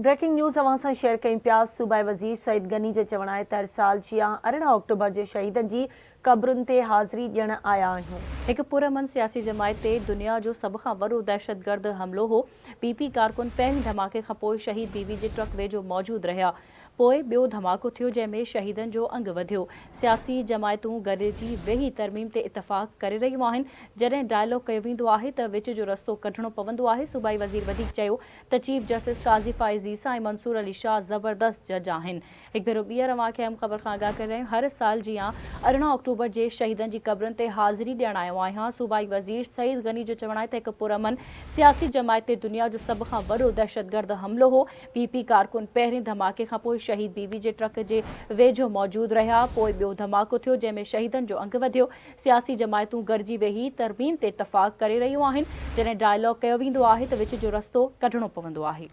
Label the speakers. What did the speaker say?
Speaker 1: Breaking news अवां सां share कयूं पिया। सूबाई वज़ीर सईद गनी जे चवण आहे त हर साल जियां 18 अक्टूबर जे शहीदनि जी क़बरुनि ते हाज़िरी ॾियण आया आहियूं।
Speaker 2: एक पुरअमन सियासी जमायत ते दुनिया जो सभ खां वॾो दहशतगर्द हमलो हो। पीपी कारकुन पहिरीं धमाके खां पोइ शहीद बीवी जे ट्रक वेझो मौजूद रहिया। पोइ ॿियो धमाको थियो जंहिंमें शहीदनि जो अंग वधियो। सियासी जमायतूं गॾिजी वेही तरमीम ते इतफ़ाक़ करे रहियूं आहिनि। जॾहिं डायलॉग कयो वेंदो आहे त विच जो रस्तो कढणो पवंदो आहे। सूबाई वज़ीर वधीक चयो त चीफ जस्टिस काज़ी फ़ाइज़ ईसा ऐं मंसूर अली शाह ज़बरदस्त जज आहिनि। हिकु भेरो ॿीहर अवां खे अहम ख़बर खां आगाह करे रहिया आहियूं। हर साल जियां 18 अक्टूबर जे शहीदनि जी क़बरुनि ते हाज़िरी ॾियण आयो आहियां। सूबाई वज़ीर सईद गनी जो चवण आहे त हिकु पुरअमन सियासी जमायत ते दुनिया जो सभ खां वॾो दहशतगर्द हमलो हो। पीपी कारकुन पहिरीं धमाके खां पोइ शहीद बीवी जे ट्रक जे वेझो मौजूद रहिया। पोइ ॿियो धमाको थियो जंहिंमें शहीदनि जो अंग वधियो। सियासी जमायतूं गॾिजी वेही तरमीम ते इतफ़ाक़ करे रहियूं आहिनि। जॾहिं डायलॉग कयो वेंदो आहे त विच जो रस्तो कढणो पवंदो आहे।